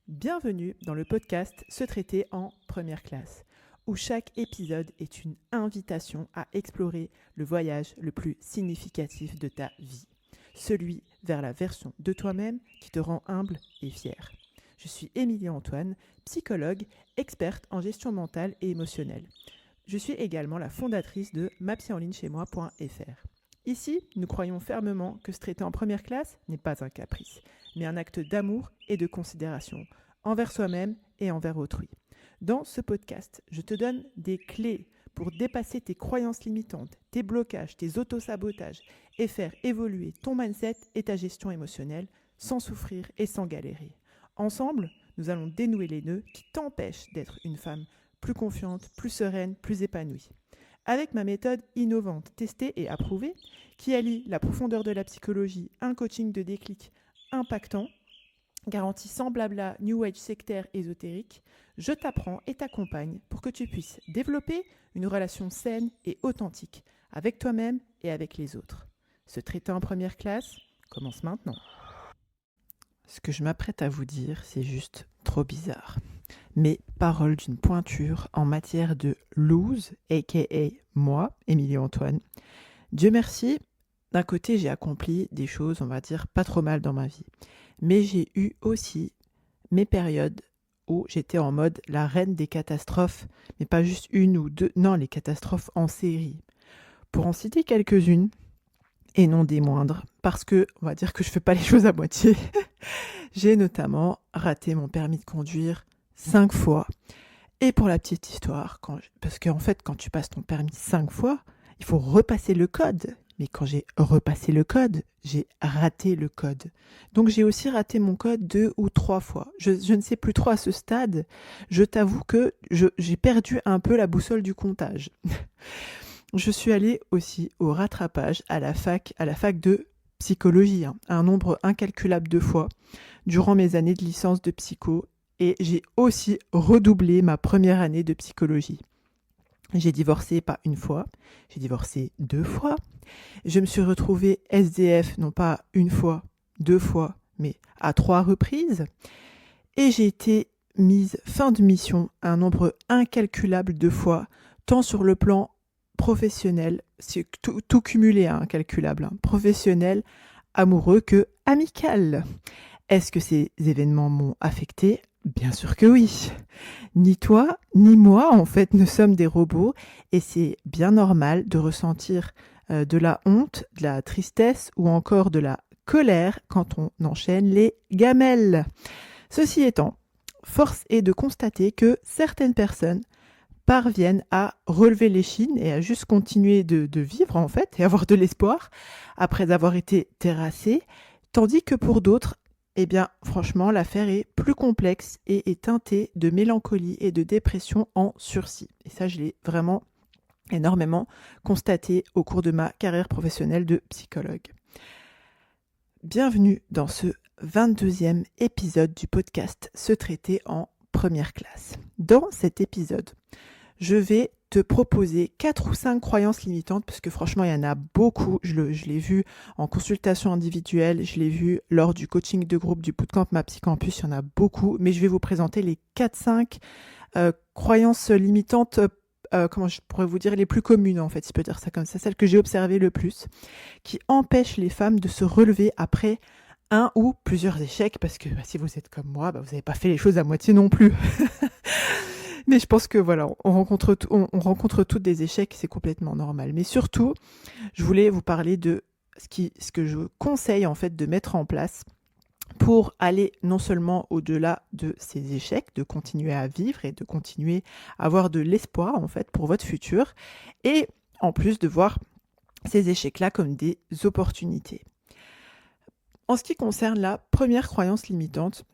Bienvenue dans le podcast Se traiter en première classe, où chaque épisode est une invitation à explorer le voyage le plus significatif de ta vie, celui vers la version de toi-même qui te rend humble et fier. Je suis Émilie Antoine, psychologue, experte en gestion mentale et émotionnelle. Je suis également la fondatrice de mapsychenlignechaismoi.fr. Ici, nous croyons fermement que se traiter en première classe n'est pas un caprice, mais un acte d'amour et de considération envers soi-même et envers autrui. Dans ce podcast, je te donne des clés pour dépasser tes croyances limitantes, tes blocages, tes autosabotages et faire évoluer ton mindset et ta gestion émotionnelle sans souffrir et sans galérer. Ensemble, nous allons dénouer les nœuds qui t'empêchent d'être une femme plus confiante, plus sereine, plus épanouie. Avec ma méthode innovante, testée et approuvée, qui allie la profondeur de la psychologie, un coaching de déclic impactant, garantie sans blabla, New Age sectaire ésotérique, je t'apprends et t'accompagne pour que tu puisses développer une relation saine et authentique avec toi-même et avec les autres. Se traiter en première classe commence maintenant. Ce que je m'apprête à vous dire, c'est juste trop bizarre. Mes paroles d'une pointure en matière de lose, aka moi, Émilie Antoine. Dieu merci, d'un côté j'ai accompli des choses, on va dire, pas trop mal dans ma vie. Mais j'ai eu aussi mes périodes où j'étais en mode la reine des catastrophes, mais pas juste une ou deux, non, les catastrophes en série. Pour en citer quelques-unes, et non des moindres, parce que, on va dire que je fais pas les choses à moitié, j'ai notamment raté mon permis de conduire 5 fois. Et pour la petite histoire, parce qu'en fait, quand tu passes ton permis 5 fois, il faut repasser le code. Mais quand j'ai repassé le code, j'ai raté le code. Donc j'ai aussi raté mon code 2 ou 3 fois. Je ne sais plus trop à ce stade. Je t'avoue que j'ai perdu un peu la boussole du comptage. Je suis allée aussi au rattrapage à la fac de psychologie, un nombre incalculable de fois, durant mes années de licence de psycho. Et j'ai aussi redoublé ma première année de psychologie. J'ai divorcé pas une fois, j'ai divorcé 2 fois. Je me suis retrouvée SDF, non pas une fois, 2 fois, mais à 3 reprises. Et j'ai été mise fin de mission un nombre incalculable de fois, tant sur le plan professionnel, c'est tout cumulé, incalculable, professionnel, amoureux que amical. Est-ce que ces événements m'ont affectée ? Bien sûr que oui. Ni toi, ni moi, en fait, ne sommes des robots et c'est bien normal de ressentir de la honte, de la tristesse ou encore de la colère quand on enchaîne les gamelles. Ceci étant, force est de constater que certaines personnes parviennent à relever l'échine et à juste continuer de vivre en fait et avoir de l'espoir après avoir été terrassées, tandis que pour d'autres, eh bien, franchement, l'affaire est plus complexe et est teintée de mélancolie et de dépression en sursis. Et ça, je l'ai vraiment énormément constaté au cours de ma carrière professionnelle de psychologue. Bienvenue dans ce 22e épisode du podcast Se traiter en première classe. Dans cet épisode, je vais te proposer 4 ou 5 croyances limitantes, parce que franchement, il y en a beaucoup. Je l'ai vu en consultation individuelle, je l'ai vu lors du coaching de groupe du bootcamp MaPsyCampus, il y en a beaucoup, mais je vais vous présenter les 4-5 croyances limitantes, comment je pourrais vous dire, les plus communes en fait, si je peux dire ça comme ça, celles que j'ai observées le plus, qui empêchent les femmes de se relever après un ou plusieurs échecs, parce que si vous êtes comme moi, vous n'avez pas fait les choses à moitié non plus. Mais je pense que voilà, on rencontre toutes des échecs, c'est complètement normal. Mais surtout, je voulais vous parler de ce que je conseille en fait de mettre en place pour aller non seulement au-delà de ces échecs, de continuer à vivre et de continuer à avoir de l'espoir en fait pour votre futur, et en plus de voir ces échecs-là comme des opportunités. En ce qui concerne la première croyance limitante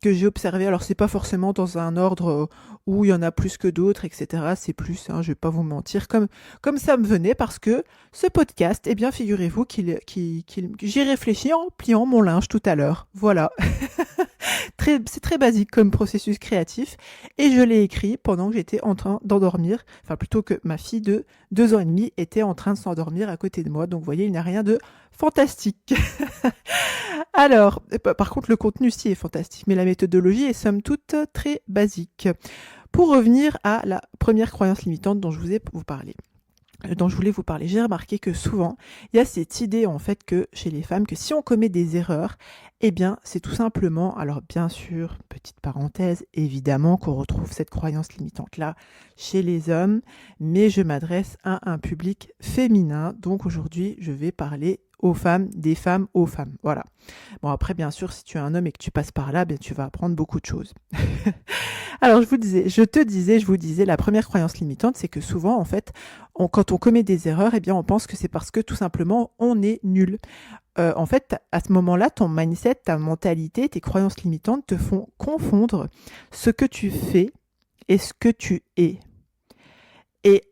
que j'ai observé, alors c'est pas forcément dans un ordre où il y en a plus que d'autres, etc. C'est plus, je vais pas vous mentir, comme ça me venait, parce que ce podcast, eh bien figurez-vous j'y réfléchis en pliant mon linge tout à l'heure. Voilà. C'est très basique comme processus créatif, et je l'ai écrit pendant que j'étais en train d'endormir, enfin plutôt que ma fille de 2 ans et demi était en train de s'endormir à côté de moi, donc vous voyez, il n'y a rien de fantastique. Alors, par contre, le contenu, si, est fantastique, mais la méthodologie est somme toute très basique. Pour revenir à la première croyance limitante dont je voulais vous parler, j'ai remarqué que souvent, il y a cette idée en fait que chez les femmes, que si on commet des erreurs, eh bien c'est tout simplement, alors bien sûr, petite parenthèse, évidemment qu'on retrouve cette croyance limitante-là chez les hommes, mais je m'adresse à un public féminin, donc aujourd'hui je vais parler aux femmes, des femmes aux femmes, voilà. Bon après bien sûr, si tu es un homme et que tu passes par là, bien tu vas apprendre beaucoup de choses. Alors je vous disais, la première croyance limitante, c'est que souvent, en fait, quand on commet des erreurs, eh bien, on pense que c'est parce que tout simplement, on est nul. En fait, à ce moment-là, ton mindset, ta mentalité, tes croyances limitantes te font confondre ce que tu fais et ce que tu es. Et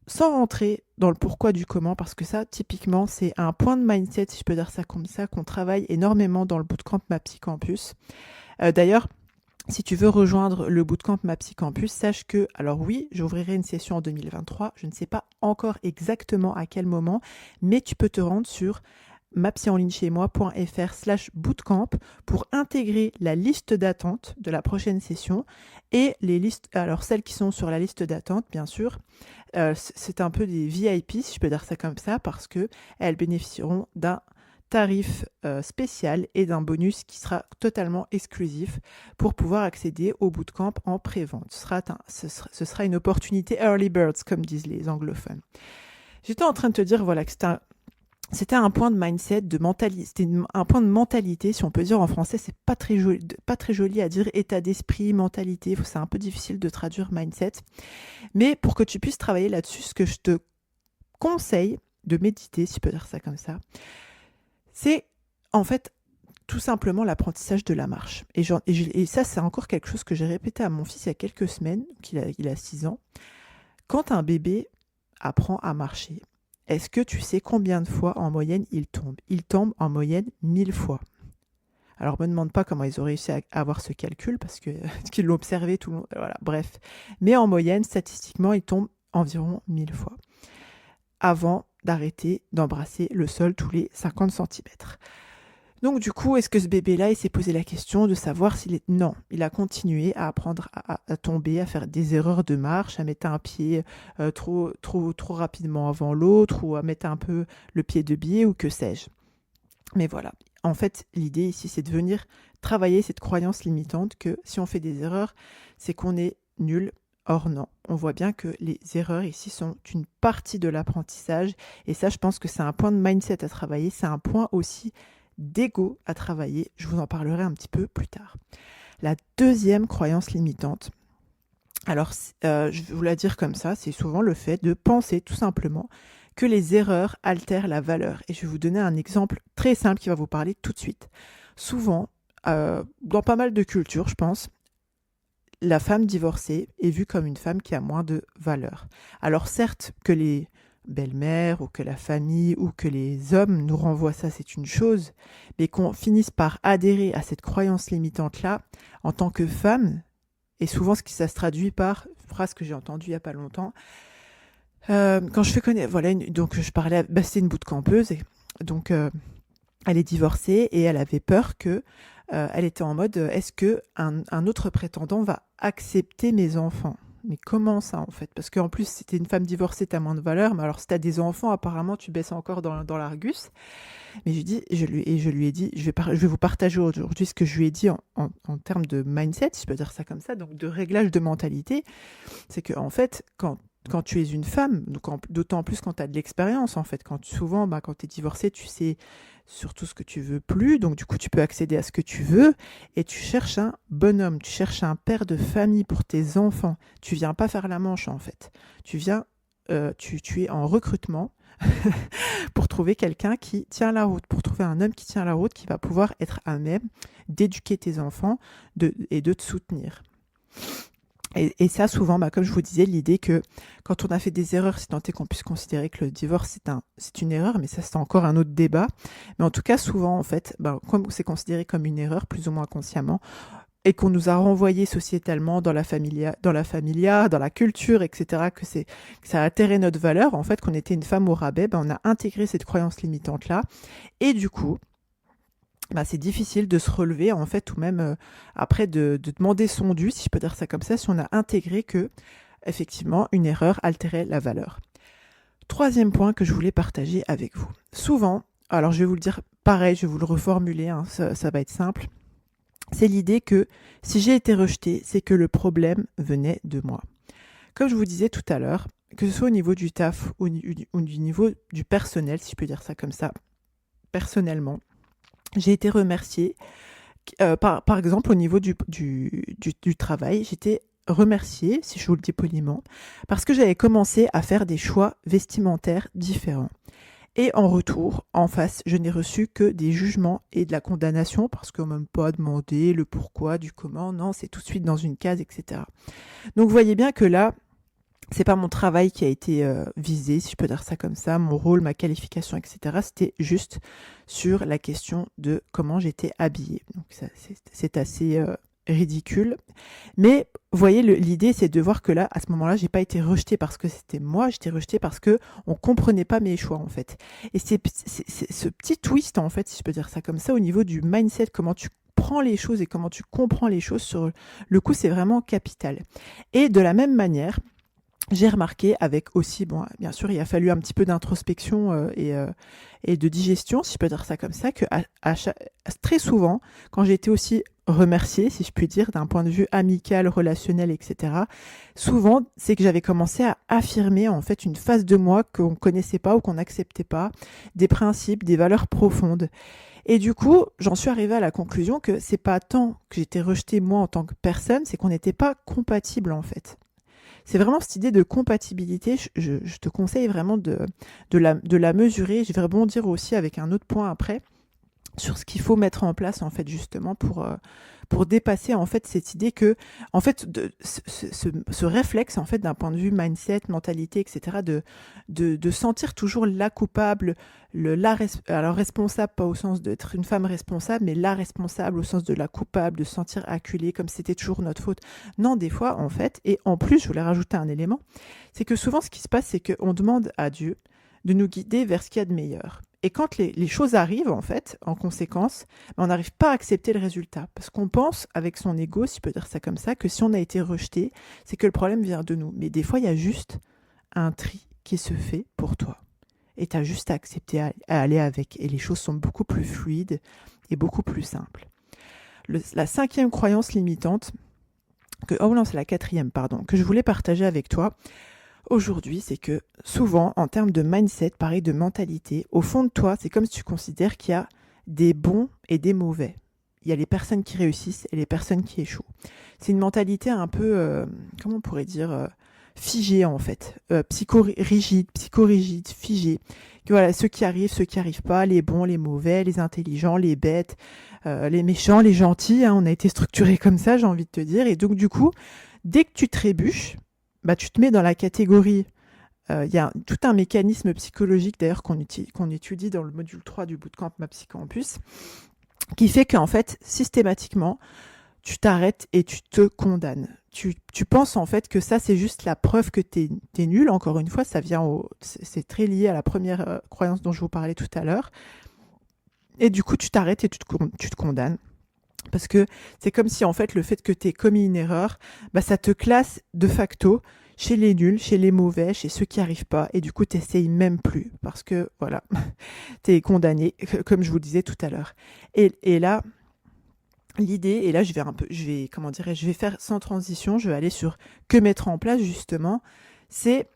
sans rentrer dans le pourquoi du comment, parce que ça, typiquement, c'est un point de mindset, si je peux dire ça comme ça, qu'on travaille énormément dans le bootcamp MAPSY Campus. D'ailleurs, si tu veux rejoindre le bootcamp MAPSY Campus, sache que, alors oui, j'ouvrirai une session en 2023. Je ne sais pas encore exactement à quel moment, mais tu peux te rendre sur mapsyenlignechaismoi.fr/bootcamp pour intégrer la liste d'attente de la prochaine session et les listes, alors celles qui sont sur la liste d'attente, bien sûr, c'est un peu des VIP, si je peux dire ça comme ça, parce que elles bénéficieront d'un tarif spécial et d'un bonus qui sera totalement exclusif pour pouvoir accéder au bootcamp en pré-vente. Ce sera une opportunité early birds, comme disent les anglophones. J'étais en train de te dire voilà, que c'était un point de mindset, de mentalité. C'était un point de mentalité, si on peut dire en français, c'est pas très joli à dire, état d'esprit, mentalité. C'est un peu difficile de traduire mindset. Mais pour que tu puisses travailler là-dessus, ce que je te conseille de méditer, si je peux dire ça comme ça, c'est en fait tout simplement l'apprentissage de la marche. Et ça, c'est encore quelque chose que j'ai répété à mon fils il y a quelques semaines, il a 6 ans. Quand un bébé apprend à marcher, est-ce que tu sais combien de fois en moyenne il tombe ? Il tombe en moyenne 1000 fois. Alors, me demande pas comment ils ont réussi à avoir ce calcul, parce qu'ils l'ont observé tout le long. Voilà, bref. Mais en moyenne, statistiquement, il tombe environ 1000 fois avant d'arrêter d'embrasser le sol tous les 50 cm. Donc du coup, est-ce que ce bébé-là, il s'est posé la question de savoir s'il est... Non, il a continué à apprendre à tomber, à faire des erreurs de marche, à mettre un pied trop rapidement avant l'autre, ou à mettre un peu le pied de biais, ou que sais-je. Mais voilà, en fait, l'idée ici, c'est de venir travailler cette croyance limitante que si on fait des erreurs, c'est qu'on est nul. Or non, on voit bien que les erreurs ici sont une partie de l'apprentissage, et ça, je pense que c'est un point de mindset à travailler, c'est un point aussi d'ego à travailler. Je vous en parlerai un petit peu plus tard. La deuxième croyance limitante, alors je vais vous la dire comme ça, c'est souvent le fait de penser tout simplement que les erreurs altèrent la valeur. Et je vais vous donner un exemple très simple qui va vous parler tout de suite. Souvent, dans pas mal de cultures, je pense, la femme divorcée est vue comme une femme qui a moins de valeur. Alors certes, que les belle-mère ou que la famille ou que les hommes nous renvoient ça, c'est une chose, mais qu'on finisse par adhérer à cette croyance limitante-là en tant que femme, et souvent ça se traduit par une phrase que j'ai entendue il n'y a pas longtemps, quand je fais connaître, voilà, donc je parlais, c'est une bootcampeuse, et donc elle est divorcée et elle avait peur que, elle était en mode, est-ce que un autre prétendant va accepter mes enfants ? Mais comment ça en fait ? Parce qu'en plus, si t'es une femme divorcée, t'as moins de valeur. Mais alors, si t'as des enfants, apparemment, tu baisses encore dans l'Argus. Mais je lui ai dit, je vais vous partager aujourd'hui ce que je lui ai dit en termes de mindset, si je peux dire ça comme ça, donc de réglage de mentalité. C'est que en fait, quand tu es une femme, d'autant plus quand tu as de l'expérience, en fait, quand tu es divorcée, tu sais surtout ce que tu veux plus, donc du coup tu peux accéder à ce que tu veux, et tu cherches un bonhomme, tu cherches un père de famille pour tes enfants. Tu viens pas faire la manche, en fait. Tu viens, tu es en recrutement pour trouver quelqu'un qui tient la route, pour trouver un homme qui tient la route, qui va pouvoir être à même d'éduquer tes enfants et de te soutenir. Et ça, souvent, comme je vous disais, l'idée que quand on a fait des erreurs, si tant est qu'on puisse considérer que le divorce, c'est une erreur, mais ça, c'est encore un autre débat. Mais en tout cas, souvent, en fait, comme c'est considéré comme une erreur, plus ou moins consciemment, et qu'on nous a renvoyé sociétalement dans la familia, dans la culture, etc., que ça a altéré notre valeur, en fait, qu'on était une femme au rabais, on a intégré cette croyance limitante-là. Et du coup, c'est difficile de se relever, en fait, ou même après de demander son dû, si je peux dire ça comme ça, si on a intégré que, effectivement, une erreur altérait la valeur. Troisième point que je voulais partager avec vous. Souvent, alors je vais vous le dire pareil, je vais vous le reformuler, hein, ça va être simple. C'est l'idée que si j'ai été rejetée, c'est que le problème venait de moi. Comme je vous disais tout à l'heure, que ce soit au niveau du taf ou du niveau du personnel, si je peux dire ça comme ça, personnellement, j'ai été remerciée, par exemple au niveau du travail, j'étais remerciée, si je vous le dis poliment, parce que j'avais commencé à faire des choix vestimentaires différents. Et en retour, en face, je n'ai reçu que des jugements et de la condamnation parce qu'on m'a même pas demandé le pourquoi, du comment, non, c'est tout de suite dans une case, etc. Donc vous voyez bien que là, c'est pas mon travail qui a été visé, si je peux dire ça comme ça, mon rôle, ma qualification, etc. C'était juste sur la question de comment j'étais habillée. Donc ça, c'est assez ridicule. Mais vous voyez, l'idée, c'est de voir que là, à ce moment-là, j'ai pas été rejetée parce que c'était moi, j'étais rejetée parce que on comprenait pas mes choix, en fait. Et c'est ce petit twist, en fait, si je peux dire ça comme ça, au niveau du mindset, comment tu prends les choses et comment tu comprends les choses, sur le coup, c'est vraiment capital. Et de la même manière, j'ai remarqué avec aussi, bon, bien sûr, il a fallu un petit peu d'introspection et de digestion, si je peux dire ça comme ça, que très souvent, quand j'ai été aussi remerciée, si je puis dire, d'un point de vue amical, relationnel, etc., souvent, c'est que j'avais commencé à affirmer en fait une phase de moi qu'on ne connaissait pas ou qu'on n'acceptait pas, des principes, des valeurs profondes. Et du coup, j'en suis arrivée à la conclusion que c'est pas tant que j'étais rejetée moi en tant que personne, c'est qu'on n'était pas compatibles en fait. C'est vraiment cette idée de compatibilité, je te conseille vraiment de la mesurer. Je vais rebondir aussi avec un autre point après sur ce qu'il faut mettre en place en fait justement pour dépasser en fait cette idée que en fait ce réflexe en fait d'un point de vue mindset, mentalité, etc. de sentir toujours la coupable, alors responsable pas au sens d'être une femme responsable, mais la responsable au sens de la coupable, de se sentir acculée comme si c'était toujours notre faute. Non, des fois en fait, et en plus je voulais rajouter un élément, c'est que souvent ce qui se passe c'est qu'on demande à Dieu de nous guider vers ce qu'il y a de meilleur. Et quand les choses arrivent, en fait, en conséquence, on n'arrive pas à accepter le résultat. Parce qu'on pense, avec son ego, si je peux dire ça comme ça, que si on a été rejeté, c'est que le problème vient de nous. Mais des fois, il y a juste un tri qui se fait pour toi. Et tu as juste à accepter, à aller avec. Et les choses sont beaucoup plus fluides et beaucoup plus simples. La cinquième croyance limitante, oh non, c'est la quatrième, pardon, que je voulais partager avec toi, aujourd'hui, c'est que souvent, en termes de mindset, pareil, de mentalité, au fond de toi, c'est comme si tu considères qu'il y a des bons et des mauvais. Il y a les personnes qui réussissent et les personnes qui échouent. C'est une mentalité un peu, comment on pourrait dire, figée en fait, psychorigide, figée. Voilà, ceux qui arrivent, ceux qui n'arrivent pas, les bons, les mauvais, les intelligents, les bêtes, les méchants, les gentils. Hein, on a été structurés comme ça, j'ai envie de te dire. Et donc du coup, dès que tu trébuches, tu te mets dans la catégorie. Il y a tout un mécanisme psychologique d'ailleurs qu'on étudie dans le module 3 du bootcamp Ma Psycampus, qui fait qu'en fait, systématiquement, tu t'arrêtes et tu te condamnes. Tu penses en fait que ça, c'est juste la preuve que t'es nul. Encore une fois, c'est très lié à la première croyance dont je vous parlais tout à l'heure. Et du coup, tu t'arrêtes et tu te condamnes. Parce que c'est comme si, en fait, le fait que tu aies commis une erreur, ça te classe de facto chez les nuls, chez les mauvais, chez ceux qui n'y arrivent pas. Et du coup, tu n'essayes même plus. Parce que, voilà, tu es condamné, comme je vous le disais tout à l'heure. Et là, l'idée, et là, je vais faire sans transition, je vais aller sur que mettre en place, justement, c'est...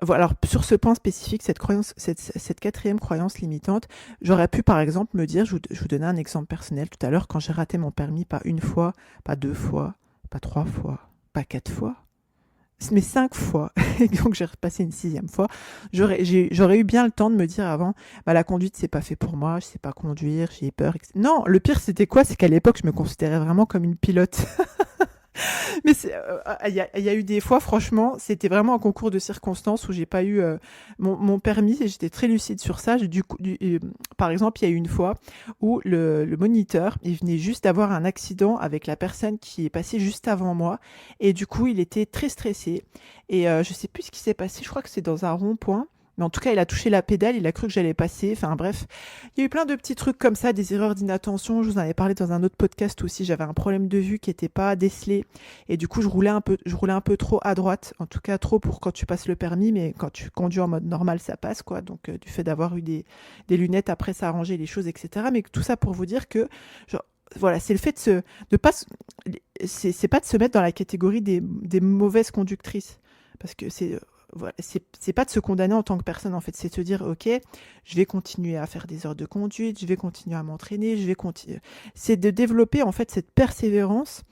Voilà, alors sur ce point spécifique, cette quatrième croyance limitante, j'aurais pu par exemple me dire, je vous donnais un exemple personnel tout à l'heure, quand j'ai raté mon permis, pas une fois, pas deux fois, pas trois fois, pas quatre fois, mais 5 fois, et donc j'ai repassé une 6e fois, j'aurais eu bien le temps de me dire avant, la conduite c'est pas fait pour moi, je sais pas conduire, j'ai peur, etc. Non, le pire c'était quoi? C'est qu'à l'époque je me considérais vraiment comme une pilote. Mais il y a eu des fois, franchement, c'était vraiment un concours de circonstances où j'ai pas eu mon permis et j'étais très lucide sur ça. Par exemple, il y a eu une fois où le moniteur, il venait juste d'avoir un accident avec la personne qui est passée juste avant moi et du coup, il était très stressé et je sais plus ce qui s'est passé. Je crois que c'est dans un rond-point. Mais en tout cas, il a touché la pédale, il a cru que j'allais passer. Enfin bref, il y a eu plein de petits trucs comme ça, des erreurs d'inattention. Je vous en avais parlé dans un autre podcast aussi. J'avais un problème de vue qui n'était pas décelé. Et du coup, je roulais un peu trop à droite. En tout cas, trop pour quand tu passes le permis. Mais quand tu conduis en mode normal, ça passe, quoi. Donc, du fait d'avoir eu des lunettes, après, ça a arrangé les choses, etc. Mais tout ça pour vous dire que, genre, voilà, c'est le fait de pas, c'est pas de se mettre dans la catégorie des mauvaises conductrices. Parce que voilà, c'est pas de se condamner en tant que personne, en fait. C'est de se dire, ok, je vais continuer à faire des heures de conduite, je vais continuer à m'entraîner, je vais continuer. C'est de développer, en fait, cette persévérance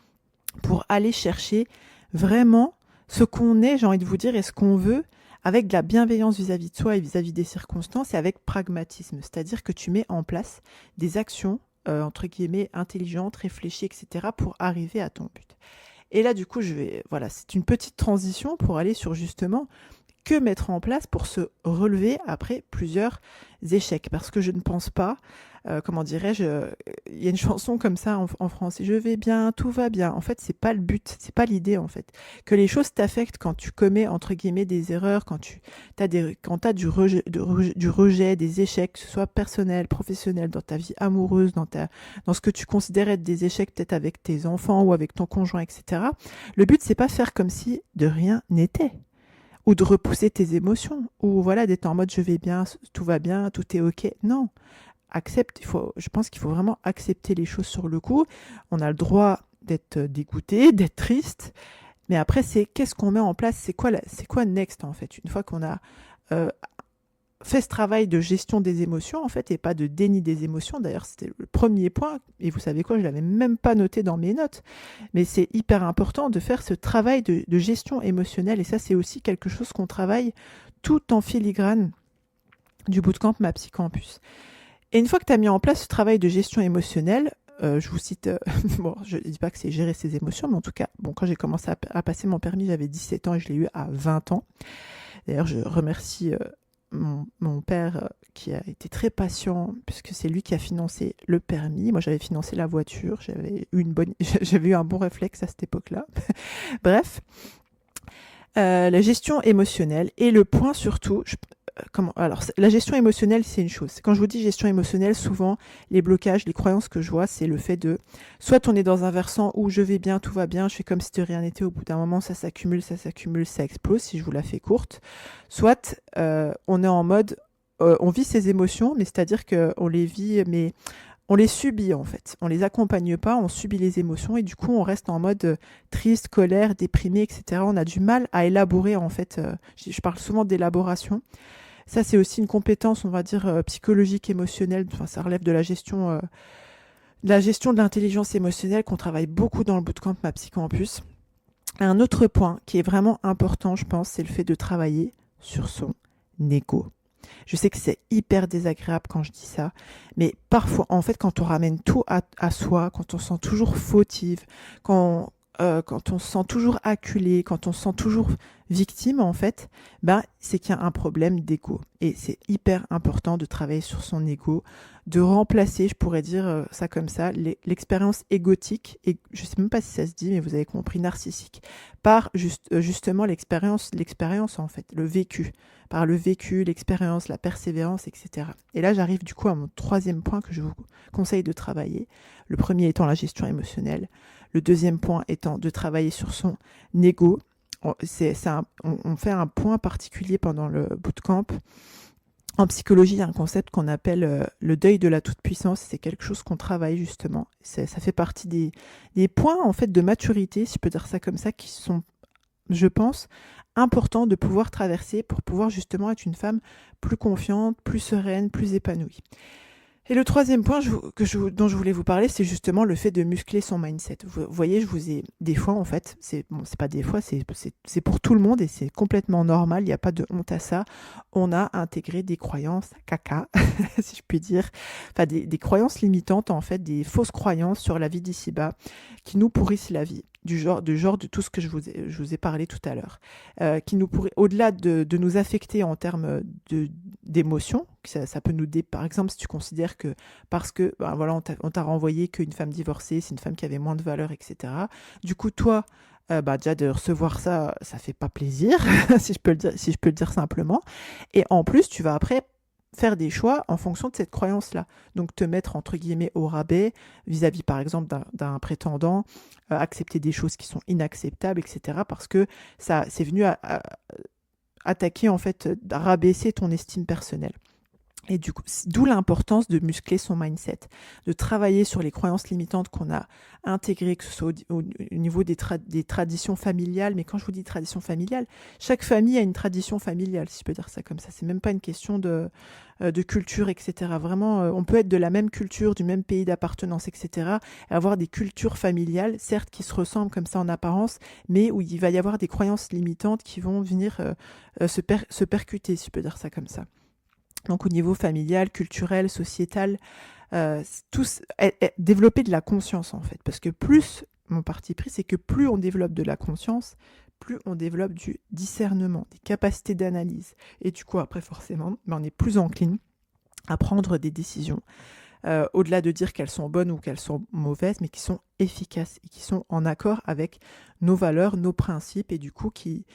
pour aller chercher vraiment ce qu'on est, j'ai envie de vous dire, et ce qu'on veut, avec de la bienveillance vis-à-vis de soi et vis-à-vis des circonstances, et avec pragmatisme. C'est-à-dire que tu mets en place des actions, entre guillemets, intelligentes, réfléchies, etc., pour arriver à ton but. Et là, du coup, voilà, c'est une petite transition pour aller sur justement que mettre en place pour se relever après plusieurs échecs. Parce que je ne pense pas, comment dirais-je, il y a une chanson comme ça en français, je vais bien, tout va bien. En fait, c'est pas le but, c'est pas l'idée en fait. Que les choses t'affectent quand tu commets entre guillemets des erreurs, quand tu as du rejet, des échecs, que ce soit personnel, professionnel, dans ta vie amoureuse, dans ce que tu considères être des échecs peut-être avec tes enfants ou avec ton conjoint, etc. Le but, c'est pas faire comme si de rien n'était. Ou de repousser tes émotions, ou voilà, d'être en mode je vais bien, tout va bien, tout est ok. Non, je pense qu'il faut vraiment accepter les choses sur le coup. On a le droit d'être dégoûté, d'être triste, mais après c'est qu'est-ce qu'on met en place, c'est quoi next en fait, une fois qu'on a fait ce travail de gestion des émotions en fait, et pas de déni des émotions. D'ailleurs, c'était le premier point, et vous savez quoi, je l'avais même pas noté dans mes notes, mais c'est hyper important de faire ce travail de gestion émotionnelle, et ça c'est aussi quelque chose qu'on travaille tout en filigrane du bootcamp Ma Psy Campus. Et une fois que tu as mis en place ce travail de gestion émotionnelle, je vous cite, bon, je ne dis pas que c'est gérer ses émotions, mais en tout cas, bon, quand j'ai commencé à passer mon permis, j'avais 17 ans et je l'ai eu à 20 ans. D'ailleurs, je remercie mon père qui a été très patient, puisque c'est lui qui a financé le permis. Moi, j'avais financé la voiture, j'avais eu un bon réflexe à cette époque-là. Bref, la gestion émotionnelle et le point surtout, alors, la gestion émotionnelle, c'est une chose. Quand je vous dis gestion émotionnelle, souvent, les blocages, les croyances que je vois, c'est le fait de, soit on est dans un versant où je vais bien, tout va bien, je fais comme si de rien n'était, au bout d'un moment, ça s'accumule, ça explose, si je vous la fais courte. Soit on est en mode, on vit ses émotions, mais c'est-à-dire qu'on les vit, mais on les subit en fait. On les accompagne pas, on subit les émotions et du coup, on reste en mode triste, colère, déprimé, etc. On a du mal à élaborer en fait. Je parle souvent d'élaboration. Ça, c'est aussi une compétence, on va dire, psychologique, émotionnelle. Enfin, ça relève de la gestion de l'intelligence émotionnelle qu'on travaille beaucoup dans le bootcamp Ma Psy Campus. Un autre point qui est vraiment important, je pense, c'est le fait de travailler sur son ego. Je sais que c'est hyper désagréable quand je dis ça, mais parfois, en fait, quand on ramène tout à soi, quand on se sent toujours fautive, quand on se sent toujours acculé, quand on se sent toujours victime, en fait, c'est qu'il y a un problème d'ego. Et c'est hyper important de travailler sur son ego, de remplacer, je pourrais dire ça comme ça, l'expérience égotique, et je sais même pas si ça se dit, mais vous avez compris, narcissique, par justement l'expérience en fait, le vécu, par le vécu, l'expérience, la persévérance, etc. Et là, j'arrive du coup à mon troisième point que je vous conseille de travailler. Le premier étant la gestion émotionnelle. Le deuxième point étant de travailler sur son ego. On fait un point particulier pendant le bootcamp. En psychologie, il y a un concept qu'on appelle le deuil de la toute-puissance. C'est quelque chose qu'on travaille justement. Ça fait partie des points en fait de maturité, si je peux dire ça comme ça, qui sont, je pense, importants de pouvoir traverser pour pouvoir justement être une femme plus confiante, plus sereine, plus épanouie. Et le troisième point dont je voulais vous parler, c'est justement le fait de muscler son mindset. Vous voyez, je vous ai des fois, en fait, c'est pas des fois, c'est pour tout le monde et c'est complètement normal, il n'y a pas de honte à ça. On a intégré des croyances caca, si je puis dire, enfin des croyances limitantes, en fait, des fausses croyances sur la vie d'ici-bas qui nous pourrissent la vie. Du genre de tout ce que je vous ai parlé tout à l'heure, qui nous pourrait, au-delà de nous affecter en termes d'émotions, ça peut nous par exemple, si tu considères que parce que voilà, on t'a renvoyé qu'une femme divorcée, c'est une femme qui avait moins de valeur, etc. Du coup, toi, Déjà de recevoir ça, ça fait pas plaisir, si je peux le dire simplement. Et en plus, tu vas après faire des choix en fonction de cette croyance-là. Donc te mettre entre guillemets au rabais vis-à-vis par exemple d'un prétendant, accepter des choses qui sont inacceptables, etc. Parce que ça c'est venu attaquer en fait, rabaisser ton estime personnelle. Et du coup, d'où l'importance de muscler son mindset, de travailler sur les croyances limitantes qu'on a intégrées, que ce soit au niveau des traditions familiales. Mais quand je vous dis tradition familiale, chaque famille a une tradition familiale, si je peux dire ça comme ça. C'est même pas une question de culture, etc. Vraiment, on peut être de la même culture, du même pays d'appartenance, etc. Et avoir des cultures familiales, certes qui se ressemblent comme ça en apparence, mais où il va y avoir des croyances limitantes qui vont venir se percuter, si je peux dire ça comme ça. Donc au niveau familial, culturel, sociétal, développer de la conscience en fait. Parce que plus, mon parti pris, c'est que plus on développe de la conscience, plus on développe du discernement, des capacités d'analyse. Et du coup, après forcément, on est plus encline à prendre des décisions, au-delà de dire qu'elles sont bonnes ou qu'elles sont mauvaises, mais qui sont efficaces et qui sont en accord avec nos valeurs, nos principes, et du coup qui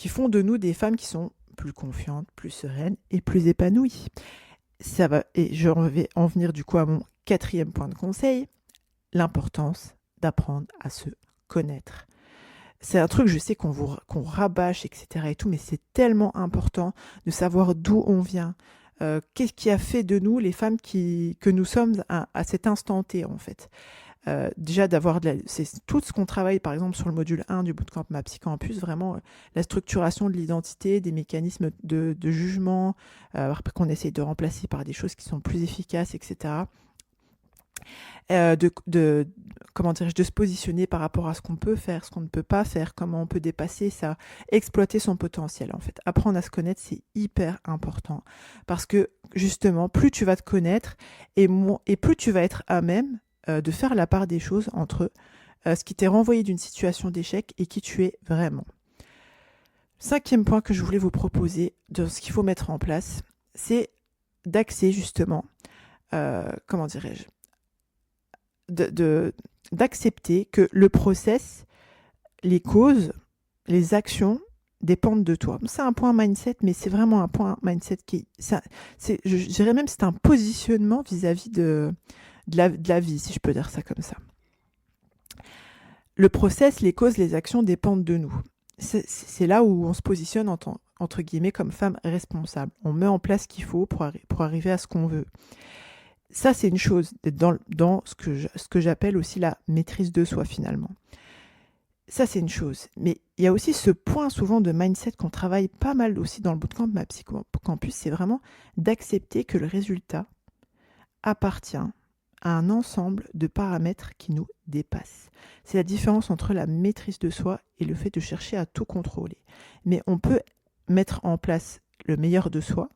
font de nous des femmes qui sont plus confiante, plus sereine et plus épanouie. Ça va, et je vais en venir du coup à mon 4e point de conseil, l'importance d'apprendre à se connaître. C'est un truc, je sais qu'on rabâche, etc. et tout, mais c'est tellement important de savoir d'où on vient. Qu'est-ce qui a fait de nous les femmes que nous sommes à cet instant T, en fait. Déjà c'est tout ce qu'on travaille par exemple sur le module 1 du bootcamp Ma Psycampus, vraiment la structuration de l'identité, des mécanismes de jugement, qu'on essaye de remplacer par des choses qui sont plus efficaces, etc. Comment dirais-je, de se positionner par rapport à ce qu'on peut faire, ce qu'on ne peut pas faire, comment on peut dépasser ça, exploiter son potentiel en fait. Apprendre à se connaître, c'est hyper important parce que justement, plus tu vas te connaître et plus tu vas être à même de faire la part des choses entre ce qui t'est renvoyé d'une situation d'échec et qui tu es vraiment. 5e point que je voulais vous proposer de ce qu'il faut mettre en place, c'est d'axer justement, comment dirais-je, d'accepter que le process, les causes, les actions dépendent de toi. C'est un point mindset, mais c'est vraiment un point mindset je dirais même c'est un positionnement vis-à-vis de la vie, si je peux dire ça comme ça. Le process, les causes, les actions dépendent de nous. C'est là où on se positionne entre guillemets comme femme responsable. On met en place ce qu'il faut pour arriver à ce qu'on veut. Ça, c'est une chose dans ce que j'appelle aussi la maîtrise de soi finalement. Ça, c'est une chose. Mais il y a aussi ce point souvent de mindset qu'on travaille pas mal aussi dans le bootcamp Ma Psycampus, c'est vraiment d'accepter que le résultat appartient à un ensemble de paramètres qui nous dépassent. C'est la différence entre la maîtrise de soi et le fait de chercher à tout contrôler. Mais on peut mettre en place le meilleur de soi,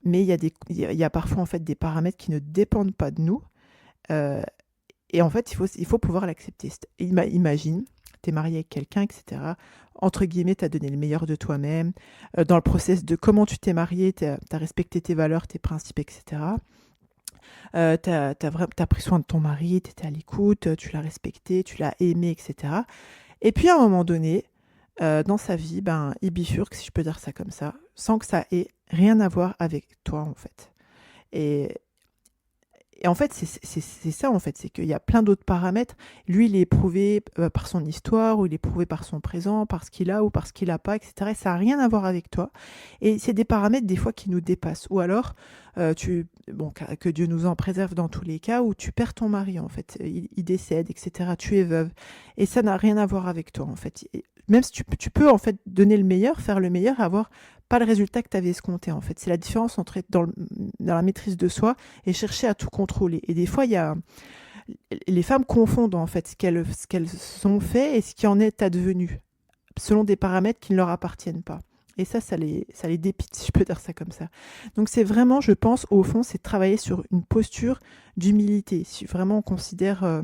mais il y a parfois en fait des paramètres qui ne dépendent pas de nous. Et en fait, il faut pouvoir l'accepter. Imagine, tu es marié avec quelqu'un, etc. Entre guillemets, tu as donné le meilleur de toi-même. Dans le process de comment tu t'es marié, tu as respecté tes valeurs, tes principes, etc. T'as pris soin de ton mari, tu étais à l'écoute, tu l'as respecté, tu l'as aimé, etc. Et puis à un moment donné, dans sa vie, il bifurque, si je peux dire ça comme ça, sans que ça ait rien à voir avec toi en fait. Et en fait, c'est ça en fait, c'est qu'il y a plein d'autres paramètres. Lui, il est éprouvé par son histoire, ou il est éprouvé par son présent, par ce qu'il a ou par ce qu'il n'a pas, etc. Et ça n'a rien à voir avec toi. Et c'est des paramètres des fois qui nous dépassent. Ou alors, que Dieu nous en préserve dans tous les cas, où tu perds ton mari en fait, il décède, etc. Tu es veuve. Et ça n'a rien à voir avec toi en fait. Et même si tu peux en fait donner le meilleur, faire le meilleur, avoir pas le résultat que tu avais escompté en fait. C'est la différence entre être dans la maîtrise de soi et chercher à tout contrôler. Et des fois, les femmes confondent en fait ce qu'elles ont fait et ce qui en est advenu, selon des paramètres qui ne leur appartiennent pas. Et ça les dépite, si je peux dire ça comme ça. Donc c'est vraiment, je pense, au fond, c'est de travailler sur une posture d'humilité. Si vraiment on considère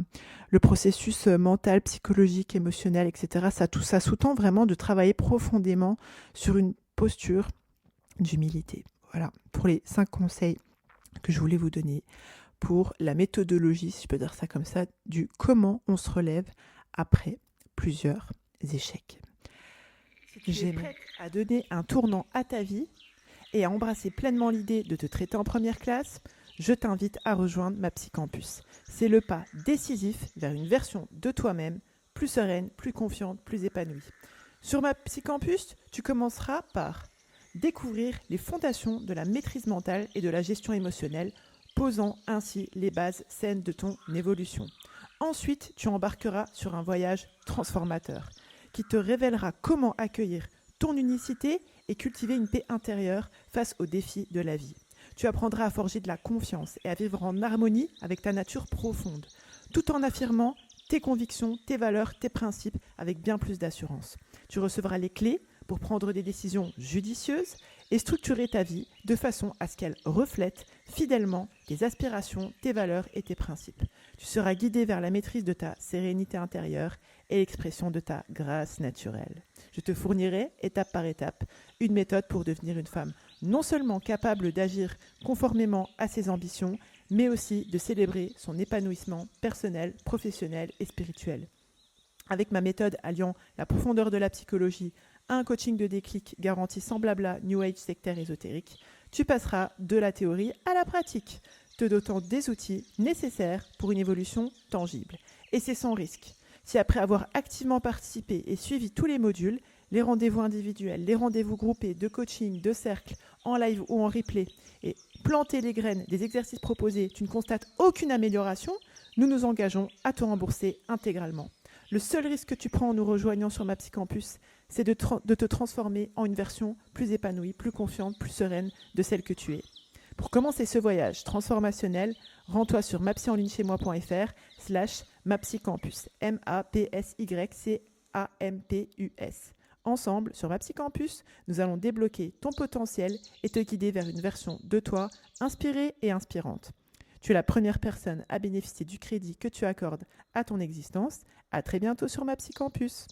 le processus mental, psychologique, émotionnel, etc., ça sous-tend vraiment de travailler profondément sur une posture d'humilité. Voilà, pour les 5 conseils que je voulais vous donner pour la méthodologie, si je peux dire ça comme ça, du comment on se relève après plusieurs échecs. Si tu es prête à donner un tournant à ta vie et à embrasser pleinement l'idée de te traiter en première classe, je t'invite à rejoindre MaPsyCampus. C'est le pas décisif vers une version de toi-même plus sereine, plus confiante, plus épanouie. Sur MaPsyCampus, tu commenceras par découvrir les fondations de la maîtrise mentale et de la gestion émotionnelle, posant ainsi les bases saines de ton évolution. Ensuite, tu embarqueras sur un voyage transformateur qui te révélera comment accueillir ton unicité et cultiver une paix intérieure face aux défis de la vie. Tu apprendras à forger de la confiance et à vivre en harmonie avec ta nature profonde, tout en affirmant tes convictions, tes valeurs, tes principes avec bien plus d'assurance. Tu recevras les clés pour prendre des décisions judicieuses et structurer ta vie de façon à ce qu'elle reflète fidèlement tes aspirations, tes valeurs et tes principes. Tu seras guidé vers la maîtrise de ta sérénité intérieure et l'expression de ta grâce naturelle. Je te fournirai, étape par étape, une méthode pour devenir une femme non seulement capable d'agir conformément à ses ambitions, mais aussi de célébrer son épanouissement personnel, professionnel et spirituel. Avec ma méthode alliant la profondeur de la psychologie à un coaching de déclic garanti sans blabla New Age sectaire ésotérique, tu passeras de la théorie à la pratique, te dotant des outils nécessaires pour une évolution tangible. Et c'est sans risque. Si après avoir activement participé et suivi tous les modules, les rendez-vous individuels, les rendez-vous groupés de coaching, de cercle, en live ou en replay, et planter les graines des exercices proposés, tu ne constates aucune amélioration, nous nous engageons à te rembourser intégralement. Le seul risque que tu prends en nous rejoignant sur MaPsyCampus, c'est de te transformer en une version plus épanouie, plus confiante, plus sereine de celle que tu es. Pour commencer ce voyage transformationnel, rends-toi sur mapsyenlignechez-moi.fr/mapsycampus, MAPSYCAMPUS. Ensemble, sur MaPsyCampus, nous allons débloquer ton potentiel et te guider vers une version de toi inspirée et inspirante. Tu es la première personne à bénéficier du crédit que tu accordes à ton existence. À très bientôt sur MaPsyCampus.